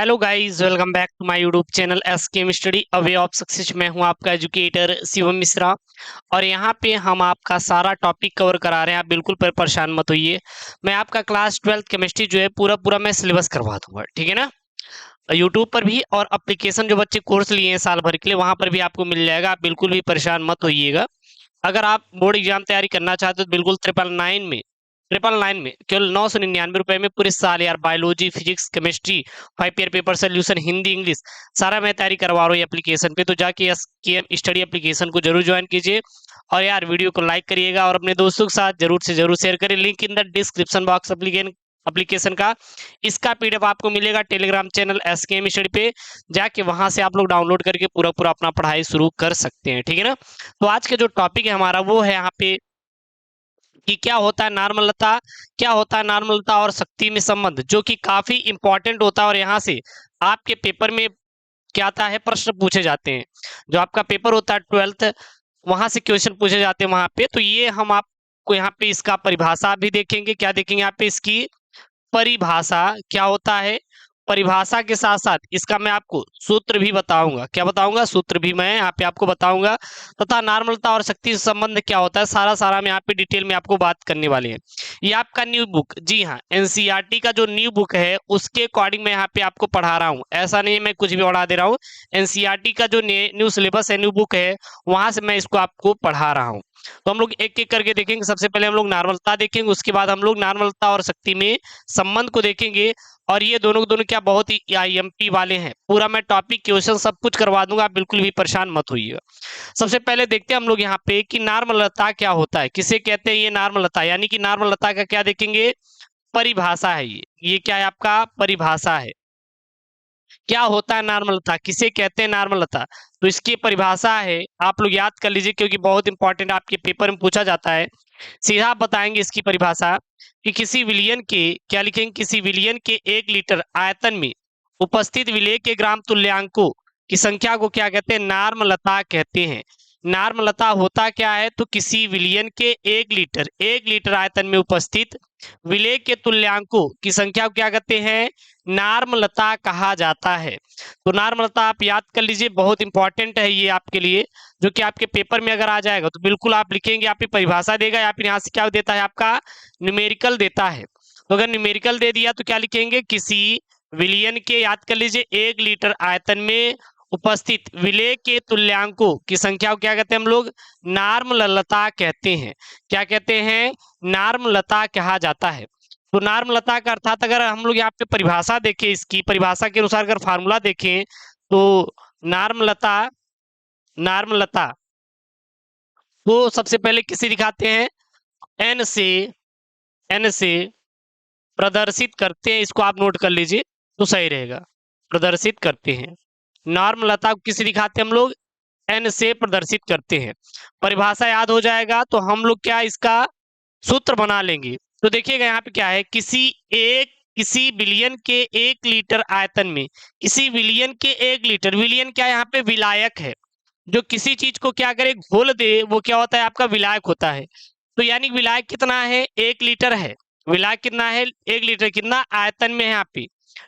Hello guys, welcome back to my YouTube channel S K study a way of success. मैं हूं आपका educator Shivam Mishra और यहां पे हम आपका सारा टॉपिक कवर करा रहे हैं। आप बिल्कुल परेशान मत होइए। मैं आपका क्लास 12th केमिस्ट्री जो है पूरा पूरा मैं सिलेबस करवा दूंगा, ठीक है ना। यूट्यूब पर भी और एप्लीकेशन जो बच्चे कोर्स लिए हैं साल भर के लिए वहां पर भी आपको मिल जाएगा। आप बिल्कुल भी परेशान मत होइएगा। अगर आप बोर्ड एग्जाम तैयारी करना चाहते हो तो बिल्कुल 999 में केवल 999 रुपए में पूरे साल यार biology, physics, chemistry, 5 year paper solution, Hindi, English सारा मैं तैयारी करवा रहा हूँ एप्लीकेशन पे। तो जाके एस के स्टडी एप्लीकेशन को जरूर ज्वाइन कीजिए और यार वीडियो को लाइक करिएगा और अपने दोस्तों के साथ जरूर से जरूर शेयर करिए। Link in the description box application का। इसका पीडीएफ आपको मिलेगा टेलीग्राम चैनल एसकेएम स्टडी पे। जाके वहां से आप लोग डाउनलोड करके पूरा पूरा अपना पढ़ाई शुरू कर सकते हैं, ठीक है ना। तो आज के जो टॉपिक है हमारा वो है यहाँ पे कि क्या होता है नॉर्मलता, क्या होता है नॉर्मलता और शक्ति में संबंध, जो कि काफी इंपॉर्टेंट होता है। और यहाँ से आपके पेपर में क्या आता है, प्रश्न पूछे जाते हैं। जो आपका पेपर होता है 12th, वहां से क्वेश्चन पूछे जाते हैं वहां पे। तो ये हम आपको यहाँ पे इसका परिभाषा भी देखेंगे। क्या देखेंगे यहाँ पे, इसकी परिभाषा क्या होता है। परिभाषा के साथ साथ इसका मैं आपको सूत्र भी बताऊंगा। क्या बताऊंगा, सूत्र भी मैं यहाँ पे आपको बताऊंगा। तथा नॉर्मलता और शक्ति से संबंध क्या होता है, सारा सारा हम यहाँ पे डिटेल में आपको बात करने वाले हैं। ये आपका न्यू बुक, जी हाँ, एनसीईआरटी का जो न्यू बुक है उसके अकॉर्डिंग मैं यहाँ पे आपको पढ़ा रहा हूँ। ऐसा नहीं है मैं कुछ भी पढ़ा दे रहा हूँ। एनसीईआरटी का जो न्यू सिलेबस है, न्यू बुक है, वहां से मैं इसको आपको पढ़ा रहा हूँ। तो हम लोग एक एक करके देखेंगे। सबसे पहले हम लोग नॉर्मलता देखेंगे, उसके बाद हम लोग नॉर्मलता और शक्ति में संबंध को देखेंगे। और ये दोनों दोनों क्या बहुत ही आईएमपी वाले हैं। पूरा मैं टॉपिक क्वेश्चन सब कुछ करवा दूंगा, आप बिल्कुल भी परेशान मत होइएगा। सबसे पहले देखते हैं हम लोग यहाँ पे कि नॉर्मलता क्या होता है, किसे कहते हैं ये नॉर्मलता। यानी कि नॉर्मलता का क्या देखेंगे, परिभाषा है। ये क्या है, आपका परिभाषा है। क्या होता है नॉर्मलता, किसे कहते हैं नॉर्मलता, तो इसकी परिभाषा है। आप लोग याद कर लीजिए क्योंकि बहुत इंपॉर्टेंट आपके पेपर में पूछा जाता है। सीधा आप बताएंगे इसकी परिभाषा कि किसी विलयन के, क्या लिखेंगे, किसी विलयन के 1 लीटर आयतन में उपस्थित विलेय के ग्राम तुल्यांकों की संख्या को क्या कहते हैं, नार्मलता कहते हैं। नार्मलता होता क्या है, तो किसी विलयन के 1 लीटर आयतन में उपस्थित विलेय के तुल्यांकों की संख्या को क्या कहते हैं, नार्मलता कहा जाता है। तो नार्मलता आप याद कर लीजिए, बहुत इंपॉर्टेंट है ये आपके लिए, जो कि आपके पेपर में अगर आ जाएगा तो बिल्कुल आप लिखेंगे। आप परिभाषा देगा या फिर यहाँ से क्या देता है, आपका न्यूमेरिकल देता है। तो अगर न्यूमेरिकल दे दिया तो क्या लिखेंगे, किसी विलयन के, याद कर लीजिए, 1 लीटर आयतन में उपस्थित विलेय के तुल्यांकों की संख्या को क्या कहते हैं हम लोग, नार्मलता कहते हैं। क्या कहते हैं, नार्मलता कहा जाता है। तो नार्मलता का अर्थात अगर हम लोग यहाँ पे परिभाषा देखें, इसकी परिभाषा के अनुसार अगर फार्मूला देखें तो नार्मलता, नार्मलता तो सबसे पहले किसे दिखाते हैं, एन से, एन से प्रदर्शित करते हैं। इसको आप नोट कर लीजिए तो सही रहेगा। प्रदर्शित करते हैं नॉर्मलता को, किसे दिखाते हैं हम लोग, एन से प्रदर्शित करते हैं। परिभाषा याद हो जाएगा तो हम लोग क्या इसका सूत्र बना लेंगे। तो देखिएगा यहाँ पे क्या है, किसी विलियन के 1 लीटर आयतन में, किसी विलियन के 1 लीटर, विलियन क्या है यहाँ पे, विलायक है। जो किसी चीज को क्या करे, घोल दे, वो क्या होता है, आपका विलायक होता है। तो यानी विलायक कितना है, 1 लीटर है। विलायक कितना है, 1 लीटर, कितना आयतन में है यहाँ पे,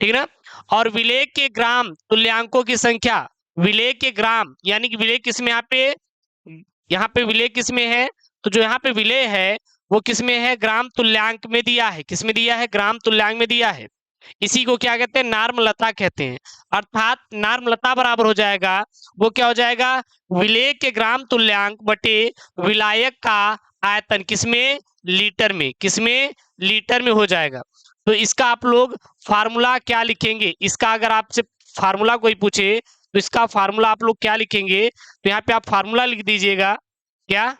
ठीक है ना। और विलेय के ग्राम तुल्यांकों की संख्या, विलेय के ग्राम यानी कि विलेय किस में, यहाँ पे विलेय किस में है, तो जो यहाँ पे विलेय है वो किस में है, ग्राम तुल्यांक में दिया है। किस में दिया है, ग्राम तुल्यांक में दिया है। इसी को क्या कहते हैं, नार्मलता कहते हैं। अर्थात नार्मलता बराबर हो जाएगा, वो क्या हो जाएगा, विलेय के ग्राम तुल्यांक बटे विलायक का आयतन, किसमें, लीटर में, किसमें, लीटर में हो जाएगा। तो इसका आप लोग फार्मूला क्या लिखेंगे, इसका अगर आपसे फार्मूला कोई पूछे तो इसका फार्मूला आप लोग क्या लिखेंगे, तो यहाँ पे आप फार्मूला लिख दीजिएगा, क्या,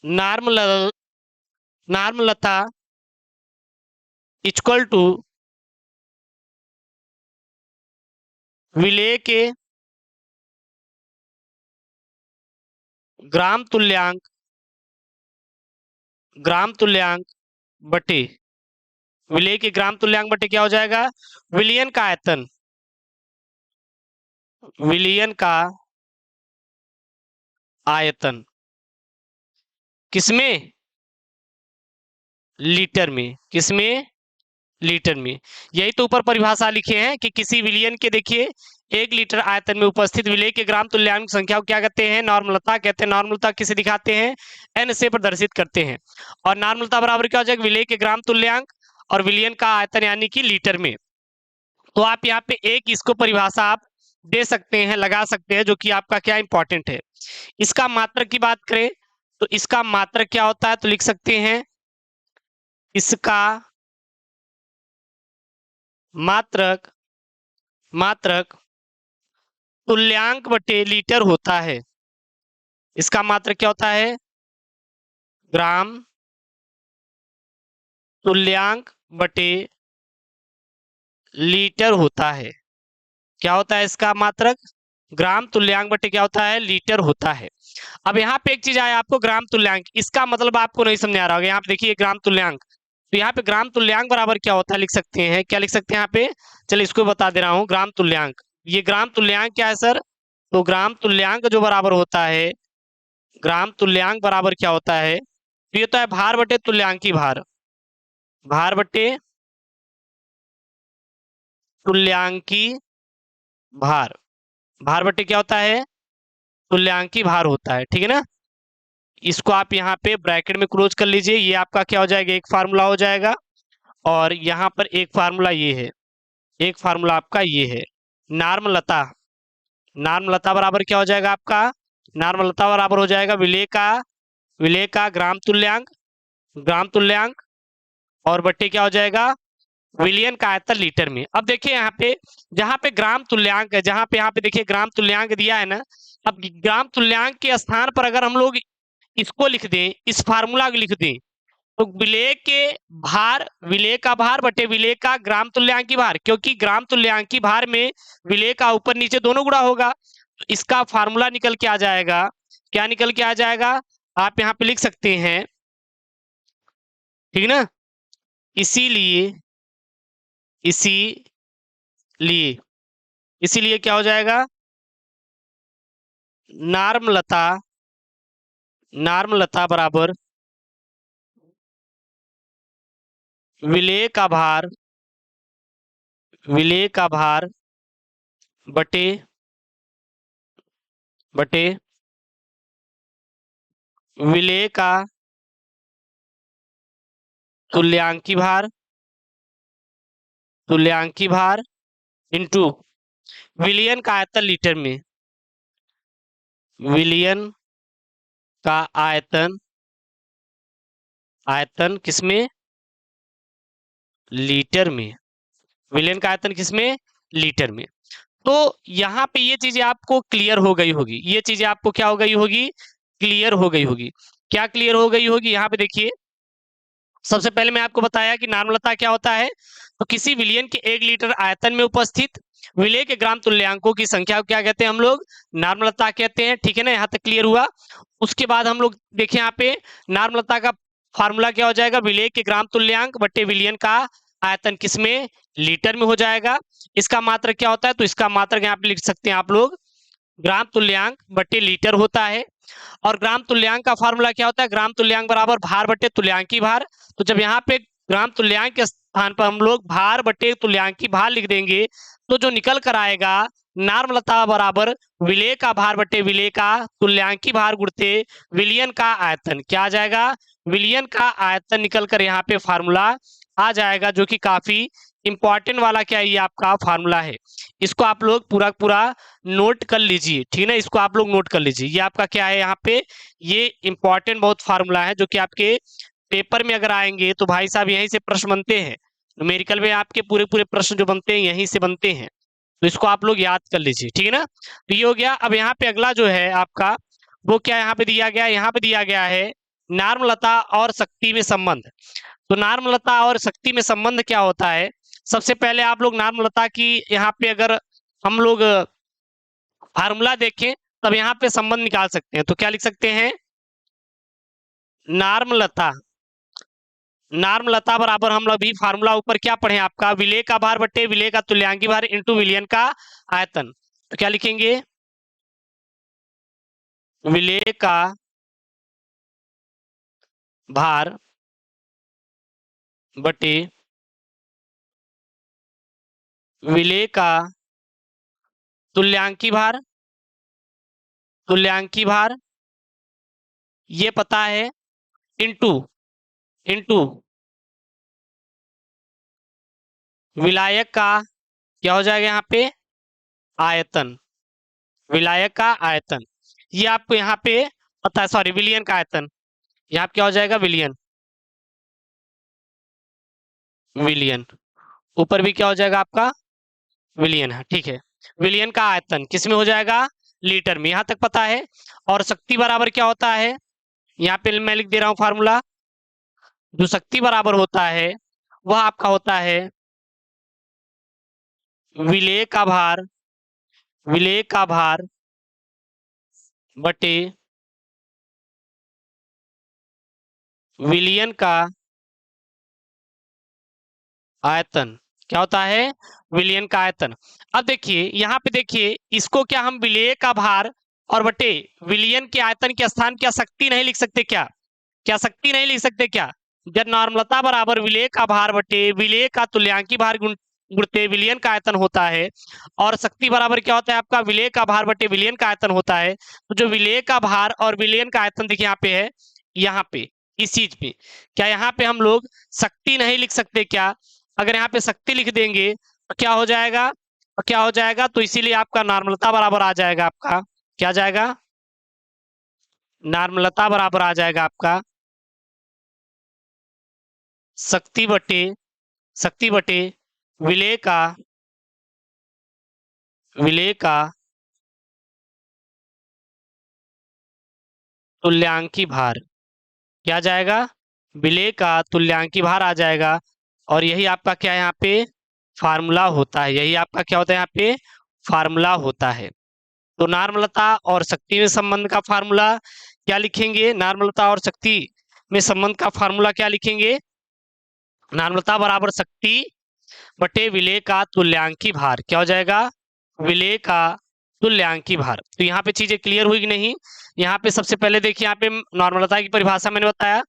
नॉर्मल, नॉर्मलता इक्वल टू विलेय के ग्राम तुल्यांक, ग्राम तुल्यांक बटे विलेय के ग्राम तुल्यांक बटे क्या हो जाएगा, विलियन का आयतन, विलियन का आयतन किसमें, लीटर में, किसमें, लीटर में। यही तो ऊपर परिभाषा लिखे हैं कि किसी विलयन के, देखिए, 1 लीटर आयतन में उपस्थित विलेय के ग्राम तुल्यांक संख्या को क्या कहते हैं? नॉर्मलता कहते हैं। नॉर्मलता किसे दिखाते हैं? एन से प्रदर्शित करते हैं। और नॉर्मलता बराबर क्या हो जाएगा? विलेय के ग्राम तुल्यांक और विलयन का आयतन यानी कि लीटर में। तो आप यहाँ पे एक इसको परिभाषा आप दे सकते हैं, लगा सकते हैं, जो कि आपका क्या इंपॉर्टेंट है। इसका मात्रक की बात करें तो इसका मात्रक क्या होता है? तो लिख सकते हैं इसका मात्रक मात्रक तुल्यांक बटे लीटर होता है। इसका मात्रक क्या होता है? ग्राम तुल्यांक बटे लीटर होता है। क्या होता है इसका मात्रक? ग्राम तुल्यांक बटे क्या होता है? लीटर होता है। अब यहाँ पे एक चीज आया आपको, ग्राम तुल्यांक, इसका मतलब आपको नहीं समझ आ रहा होगा। यहाँ पे देखिए ग्राम तुल्यांक, तो यहाँ पे ग्राम तुल्यांक बराबर क्या होता है लिख सकते हैं, क्या लिख सकते हैं यहाँ पे? चलिए इसको बता दे रहा हूँ। ग्राम तुल्यांक, ये ग्राम तुल्यांक क्या है सर? तो ग्राम तुल्यांक जो बराबर होता है, ग्राम तुल्यांक बराबर क्या होता है? तो ये तो है भार बटे तुल्यांकी भार, भार बटे तुल्यांकी भार, भार बटे क्या होता है? तुल्यांकी भार होता है, ठीक है ना। इसको आप यहाँ पे ब्रैकेट में क्लोज कर लीजिए। ये आपका क्या हो जाएगा? एक फार्मूला हो जाएगा। और यहाँ पर एक फार्मूला ये है, एक फार्मूला आपका ये है। नार्मलता, नार्मलता बराबर क्या हो जाएगा आपका? नार्मलता बराबर हो जाएगा विलेय का ग्राम तुल्यांक, ग्राम तुल्यांक, और बट्टे क्या हो जाएगा? विलियन का आयतन लीटर में। अब देखिए यहाँ पे, जहाँ पे ग्राम तुल्यांक है, जहाँ पे यहाँ पे देखिए ग्राम तुल्यांक दिया है ना, अब ग्राम तुल्यांक के स्थान पर अगर हम लोग इसको लिख दें, इस फार्मूला को लिख दें, तो विलेय के भार, विलेय का भार बटे विलेय का ग्राम तुल्यांकी भार, क्योंकि ग्राम तुल्यांकी भार में विलेय का ऊपर नीचे दोनों गुणा होगा, तो इसका फार्मूला निकल के आ जाएगा। क्या निकल के आ जाएगा? आप यहाँ पे लिख सकते हैं, ठीक ना। इसीलिए इसीलिए इसीलिए क्या हो जाएगा? नार्मलता, नार्मलता बराबर विलेय का भार, विलेय का भार बटे बटे विलेय का तुल्यांकी भार, तुल्यांकी भार इंटू विलियन का आयतन लीटर में, विलियन का आयतन, आयतन किसमें? लीटर में। विलियन का आयतन किसमें? लीटर में। तो यहाँ पे ये चीजें आपको क्लियर हो गई होगी, ये चीजें आपको क्या हो गई होगी? क्लियर हो गई होगी। क्या क्लियर हो गई होगी? यहाँ पे देखिए, सबसे पहले मैं आपको बताया कि नार्मलता क्या होता है। तो किसी विलियन के 1 लीटर आयतन में उपस्थित विलेय के ग्राम तुल्यांकों की संख्या को क्या कहते हैं हम लोग? नार्मलता कहते हैं, ठीक है ना। यहाँ तक क्लियर हुआ। उसके बाद हम लोग देखें यहाँ पे, नार्मलता का फार्मूला क्या हो जाएगा? विलेय के ग्राम तुल्यांक बट्टे विलियन का आयतन किसमें? लीटर में हो जाएगा। इसका मात्रक क्या होता है? तो इसका मात्रक यहाँ पे लिख सकते हैं आप लोग, ग्राम तुल्यांक बट्टे लीटर होता है। और ग्राम तुल्यांक का फार्मूला क्या होता है? ग्राम तुल्यांक बराबर भार बटे तुल्यांकी भार। तो जब यहाँ पे ग्राम तुल्यांक के स्थान पर हम लोग भार बटे तुल्यांकी भार लिख देंगे, तो जो निकल कर आएगा, नार्मलता बराबर विलेय का भार बटे विलेय का तुल्यांकी भार गुणते विलियन का आयतन। क्या आ जाएगा? विलियन का आयतन निकल कर यहाँ पे फार्मूला आ जाएगा, जो कि काफी इंपॉर्टेंट वाला क्या है, ये आपका फार्मूला है। इसको आप लोग पूरा पूरा नोट कर लीजिए, ठीक है ना। इसको आप लोग नोट कर लीजिए। ये आपका क्या है यहाँ पे, ये इंपॉर्टेंट बहुत फार्मूला है, जो कि आपके पेपर में अगर आएंगे तो भाई साहब यहीं से प्रश्न बनते हैं। न्यूमेरिकल में आपके पूरे पूरे प्रश्न जो बनते हैं यहीं से बनते हैं। तो इसको आप लोग याद कर लीजिए, ठीक है ना। तो ये हो गया। अब यहाँ पे अगला जो है आपका, वो क्या यहाँ पे दिया गया है? यहाँ पे दिया गया है नार्मलता और शक्ति में संबंध। तो नार्मलता और शक्ति में संबंध क्या होता है? सबसे पहले आप लोग नार्मलता की यहाँ पे अगर हम लोग फार्मूला देखें, तब यहाँ पे संबंध निकाल सकते हैं। तो क्या लिख सकते हैं? नार्मलता, नार्मलता बराबर हम लोग भी फार्मूला ऊपर क्या पढ़े आपका, विलेय का भार बट्टे विलेय का तुल्यांकी भार इंटू विलियन का आयतन। तो क्या लिखेंगे? विलेय का भार बटे विलेय का तुल्यांकी भार, तुल्यांकी भार ये पता है, इनटू इनटू विलायक का क्या हो जाएगा यहाँ पे, आयतन, विलायक का आयतन। ये आपको यहाँ पे पता है, सॉरी विलियन का आयतन, यहाँ पे क्या हो जाएगा, विलियन, विलियन, ऊपर भी क्या हो जाएगा आपका, विलियन है, ठीक है। विलियन का आयतन किस में हो जाएगा, लीटर में, यहां तक पता है। और शक्ति बराबर क्या होता है, यहाँ पे मैं लिख दे रहा हूं फार्मूला, जो शक्ति बराबर होता है वह आपका होता है विलेय का भार, विलेय का भार बटे विलियन का आयतन, क्या होता है, विलियन का आयतन। अब देखिए यहाँ पे देखिए, इसको क्या हम विलेय का भार और बटे विलियन के आयतन के स्थान क्या शक्ति नहीं लिख सकते क्या, क्या शक्ति नहीं लिख सकते क्या, जब नॉर्मलता बराबर विलेय का भार बटे विलेय का तुल्यांकी भार गुणते विलियन का आयतन होता है, और शक्ति बराबर क्या होता है आपका, विलेय का भार बटे विलियन का आयतन होता है। तो जो विलेय का भार और विलियन का आयतन देखिए यहाँ पे है, यहाँ पे इस चीज पे, क्या यहाँ पे हम लोग शक्ति नहीं लिख सकते क्या, अगर यहाँ पे शक्ति लिख देंगे तो क्या हो जाएगा, क्या हो जाएगा, तो इसीलिए आपका नॉर्मलता बराबर आ जाएगा आपका, क्या जाएगा, नॉर्मलता बराबर आ जाएगा आपका शक्ति बटे, शक्ति बटे विलेय का, विलेय का तुल्यांकी भार, क्या जाएगा, विलेय का तुल्यांकी भार आ जाएगा। और यही आपका क्या है यहाँ पे फार्मूला होता है, यही आपका क्या होता है यहाँ पे फार्मूला होता है। तो नॉर्मलता और शक्ति में संबंध का फार्मूला क्या लिखेंगे, नॉर्मलता और शक्ति में संबंध का फार्मूला क्या लिखेंगे, नॉर्मलता बराबर शक्ति बटे विलेय का तुल्यांकी भार, क्या हो जाएगा, विलेय का तुल्यांकी भार। तो यहाँ पे चीजें क्लियर हुई कि नहीं, यहाँ पे सबसे पहले देखिए, यहाँ पे नॉर्मलता की परिभाषा मैंने बताया,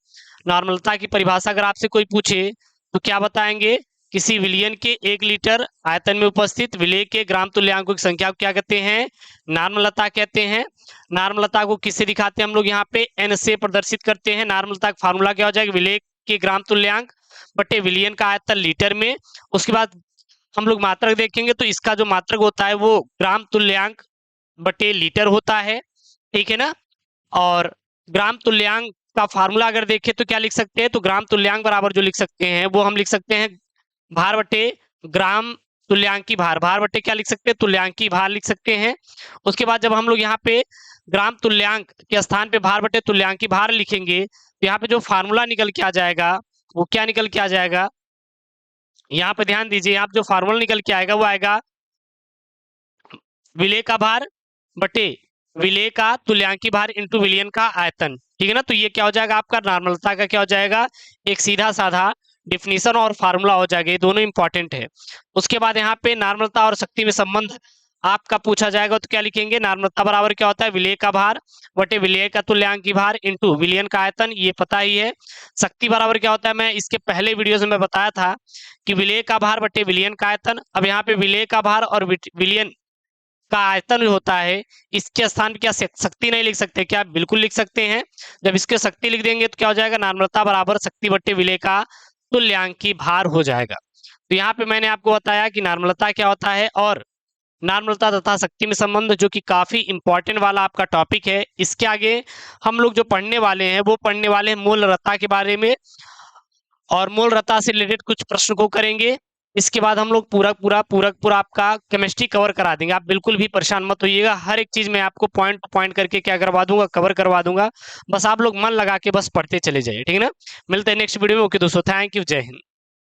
नॉर्मलता की परिभाषा अगर आपसे कोई पूछे तो क्या बताएंगे, किसी विलियन के 1 लीटर आयतन में उपस्थित विलेय के ग्राम तुल्यांकों की संख्या को क्या कहते हैं, नॉर्मलता कहते हैं। नॉर्मलता को किससे दिखाते हैं हम लोग, यहाँ पे एन से प्रदर्शित करते हैं। नॉर्मलता का फार्मूला क्या हो जाएगा, विलेय के ग्राम तुल्यांक बटे विलियन का आयतन लीटर में। उसके बाद हम लोग मात्रक देखेंगे, तो इसका जो मात्रक होता है वो ग्राम तुल्यांक बटे लीटर होता है, ठीक है ना। और ग्राम तुल्यांक का फार्मूला अगर देखें तो क्या लिख सकते हैं, तो ग्राम तुल्यांक बराबर जो लिख सकते हैं वो हम लिख सकते हैं भार बटे ग्राम तुल्यांकी भार, भार बटे क्या लिख सकते हैं, तुल्यांकी भार लिख सकते हैं। उसके बाद जब हम लोग यहाँ पे ग्राम तुल्यांक के स्थान पे भार बटे तुल्यांकी भार लिखेंगे, तो यहाँ पे जो फार्मूला निकल के आ जाएगा वो क्या निकल के आ जाएगा, यहाँ पे ध्यान दीजिए, आप जो फार्मूला निकल के आएगा वो आएगा विलेय का भार बटे विलेय का तुल्यांकी भार इंटू विलियन का आयतन, ठीक है ना। तो ये क्या हो जाएगा आपका नॉर्मलता का क्या हो जाएगा, एक सीधा साधा डिफिनीशन और फार्मूला हो जाएगा, ये दोनों इंपॉर्टेंट है। उसके बाद यहाँ पे नॉर्मलता और शक्ति में संबंध आपका पूछा जाएगा, तो क्या लिखेंगे, नॉर्मलता बराबर क्या होता है, विलेय का भार बटे विलेय का तुल्यांकी भार इंटू विलियन का आयतन, ये पता ही है। शक्ति बराबर क्या होता है, मैं इसके पहले वीडियो में बताया था कि विलेय का भार बटे विलियन का आयतन। अब यहाँ पे विलेय का भार और विलियन का आयतन जो होता है, इसके स्थान पे क्या शक्ति नहीं लिख सकते क्या, बिल्कुल लिख सकते हैं। जब इसके शक्ति लिख देंगे तो क्या हो जाएगा, नॉर्मलता बराबर शक्ति बटे विलेय का तुल्यांकी भार हो जाएगा। तो यहाँ पे मैंने आपको बताया कि नॉर्मलता क्या होता है और नॉर्मलता तथा शक्ति में संबंध, जो कि काफी इंपॉर्टेंट वाला आपका टॉपिक है। इसके आगे हम लोग जो पढ़ने वाले हैं वो पढ़ने वाले हैं मूलरता के बारे में, और मूलरता से रिलेटेड कुछ प्रश्न को करेंगे। इसके बाद हम लोग पूरा आपका केमिस्ट्री कवर करा देंगे, आप बिल्कुल भी परेशान मत होइएगा, हर एक चीज मैं आपको पॉइंट पॉइंट करके क्या करवा दूंगा, कवर करवा दूंगा। बस आप लोग मन लगा के बस पढ़ते चले जाइए, ठीक है ना। मिलते हैं नेक्स्ट वीडियो में, ओके दोस्तों, थैंक यू, जय हिंद।